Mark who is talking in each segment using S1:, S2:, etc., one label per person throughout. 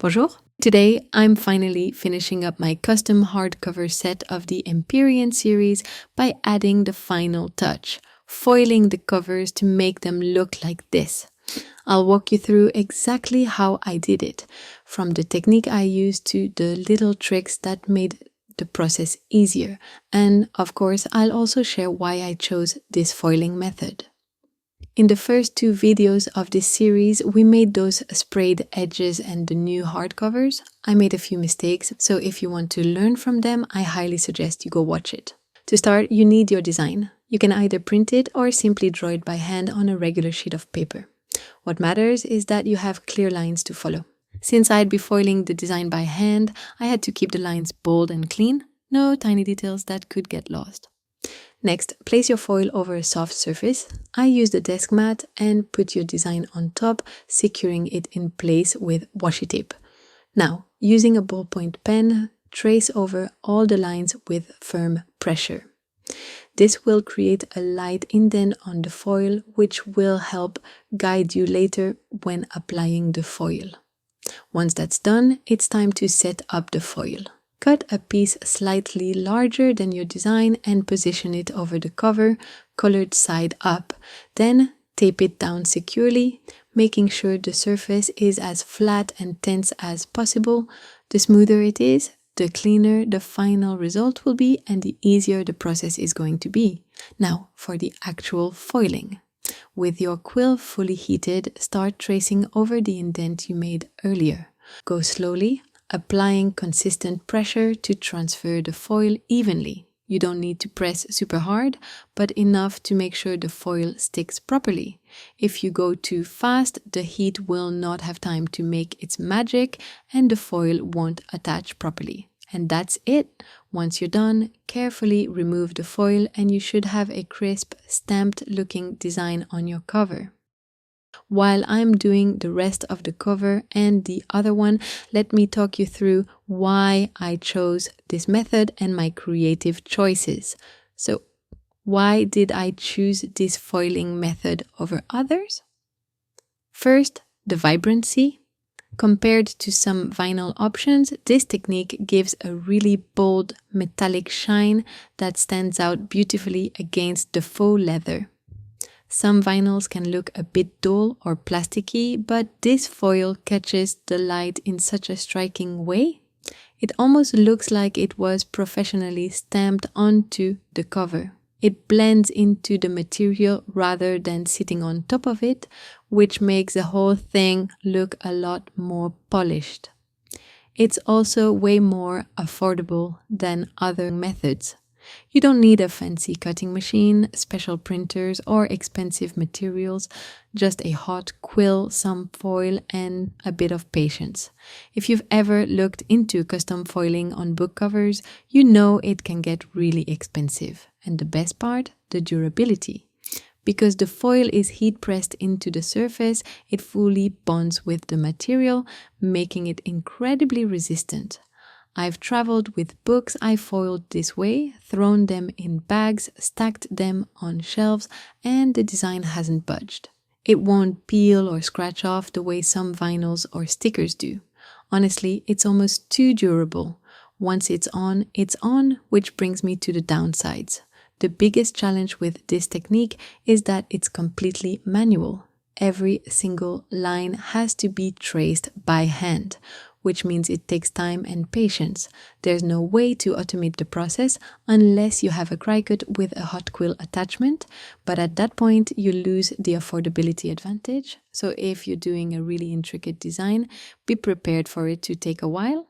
S1: Bonjour! Today, I'm finally finishing up my custom hardcover set of the Empyrean series by adding the final touch, foiling the covers to make them look like this. I'll walk you through exactly how I did it, from the technique I used to the little tricks that made the process easier. And of course, I'll also share why I chose this foiling method. In the first two videos of this series, we made those sprayed edges and the new hardcovers. I made a few mistakes, so if you want to learn from them, I highly suggest you go watch it. To start, you need your design. You can either print it or simply draw it by hand on a regular sheet of paper. What matters is that you have clear lines to follow. Since I'd be foiling the design by hand, I had to keep the lines bold and clean, no tiny details that could get lost. Next, place your foil over a soft surface. I used a desk mat and put your design on top, securing it in place with washi tape. Now, using a ballpoint pen, trace over all the lines with firm pressure. This will create a light indent on the foil, which will help guide you later when applying the foil. Once that's done, it's time to set up the foil. Cut a piece slightly larger than your design and position it over the cover, colored side up. Then tape it down securely, making sure the surface is as flat and tense as possible. The smoother it is, the cleaner the final result will be and the easier the process is going to be. Now for the actual foiling. With your quill fully heated, start tracing over the indent you made earlier. Go slowly, applying consistent pressure to transfer the foil evenly. You don't need to press super hard, but enough to make sure the foil sticks properly. If you go too fast, the heat will not have time to make its magic and the foil won't attach properly. And that's it. Once you're done, carefully remove the foil and you should have a crisp, stamped looking design on your cover. While I'm doing the rest of the cover and the other one, let me talk you through why I chose this method and my creative choices. So, why did I choose this foiling method over others? First, the vibrancy. Compared to some vinyl options, this technique gives a really bold metallic shine that stands out beautifully against the faux leather. Some vinyls can look a bit dull or plasticky, but this foil catches the light in such a striking way. It almost looks like it was professionally stamped onto the cover. It blends into the material rather than sitting on top of it, which makes the whole thing look a lot more polished. It's also way more affordable than other methods. You don't need a fancy cutting machine, special printers, or expensive materials, just a hot quill, some foil, and a bit of patience. If you've ever looked into custom foiling on book covers, you know it can get really expensive. And the best part, the durability. Because the foil is heat pressed into the surface, it fully bonds with the material, making it incredibly resistant. I've traveled with books I foiled this way, thrown them in bags, stacked them on shelves, and the design hasn't budged. It won't peel or scratch off the way some vinyls or stickers do. Honestly, it's almost too durable. Once it's on, which brings me to the downsides. The biggest challenge with this technique is that it's completely manual. Every single line has to be traced by hand, which means it takes time and patience. There's no way to automate the process unless you have a Cricut with a hot quill attachment, but at that point you lose the affordability advantage. So if you're doing a really intricate design, be prepared for it to take a while.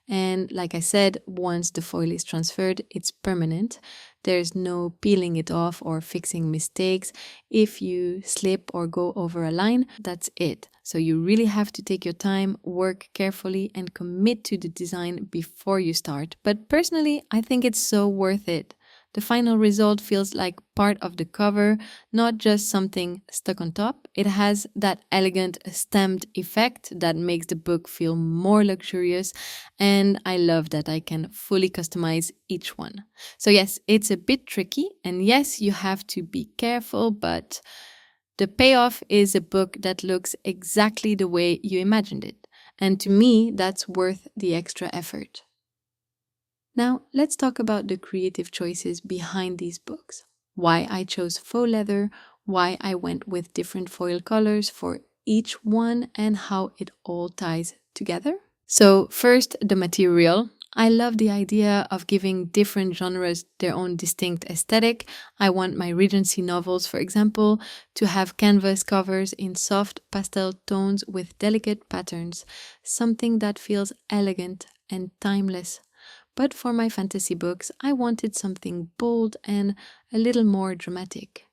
S1: And like I said, once the foil is transferred, it's permanent. There's no peeling it off or fixing mistakes. If you slip or go over a line, that's it. So you really have to take your time, work carefully, and commit to the design before you start. But personally, I think it's so worth it. The final result feels like part of the cover, not just something stuck on top. It has that elegant stamped effect that makes the book feel more luxurious, and I love that I can fully customize each one. So yes, it's a bit tricky, and yes, you have to be careful, but the payoff is a book that looks exactly the way you imagined it. And to me, that's worth the extra effort. Now, let's talk about the creative choices behind these books. Why I chose faux leather, why I went with different foil colors for each one, and how it all ties together. So, first, the material. I love the idea of giving different genres their own distinct aesthetic. I want my Regency novels, for example, to have canvas covers in soft pastel tones with delicate patterns, something that feels elegant and timeless. But for my fantasy books, I wanted something bold and a little more dramatic.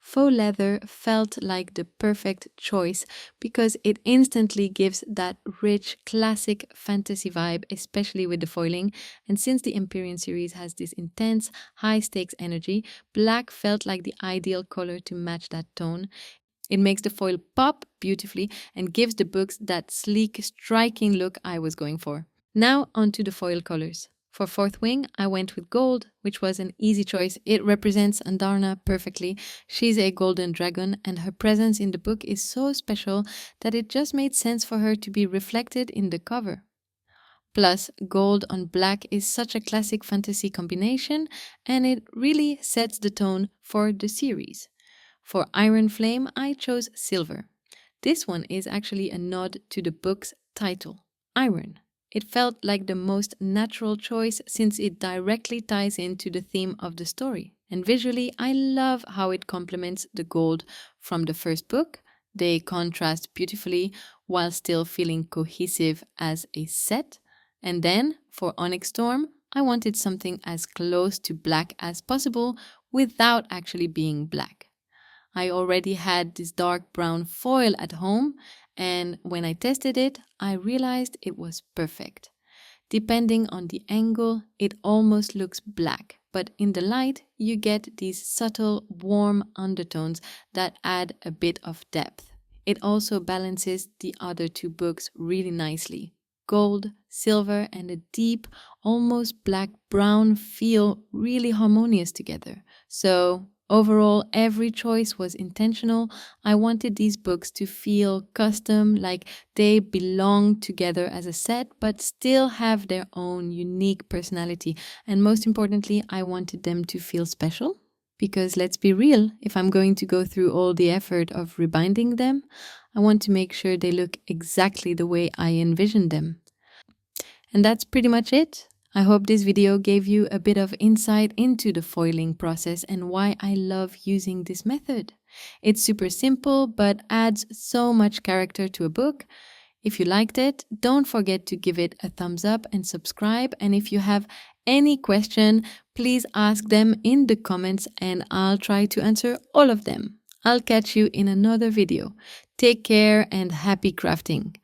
S1: Faux leather felt like the perfect choice because it instantly gives that rich, classic fantasy vibe, especially with the foiling. And since the Empyrean series has this intense, high stakes energy, black felt like the ideal color to match that tone. It makes the foil pop beautifully and gives the books that sleek, striking look I was going for. Now onto the foil colors. For Fourth Wing, I went with gold, which was an easy choice. It represents Andarna perfectly. She's a golden dragon, and her presence in the book is so special that it just made sense for her to be reflected in the cover. Plus, gold on black is such a classic fantasy combination, and it really sets the tone for the series. For Iron Flame, I chose silver. This one is actually a nod to the book's title, Iron. It felt like the most natural choice since it directly ties into the theme of the story. And visually, I love how it complements the gold from the first book. They contrast beautifully while still feeling cohesive as a set. And then, for Onyx Storm, I wanted something as close to black as possible without actually being black. I already had this dark brown foil at home, and when I tested it, I realized it was perfect. Depending on the angle, it almost looks black, but in the light, you get these subtle, warm undertones that add a bit of depth. It also balances the other two books really nicely. Gold, silver, and a deep, almost black brown feel really harmonious together. So, overall, every choice was intentional. I wanted these books to feel custom, like they belong together as a set, but still have their own unique personality. And most importantly, I wanted them to feel special. Because let's be real, if I'm going to go through all the effort of rebinding them, I want to make sure they look exactly the way I envisioned them. And that's pretty much it. I hope this video gave you a bit of insight into the foiling process and why I love using this method. It's super simple, but adds so much character to a book. If you liked it, don't forget to give it a thumbs up and subscribe. And if you have any question, please ask them in the comments and I'll try to answer all of them. I'll catch you in another video. Take care and happy crafting!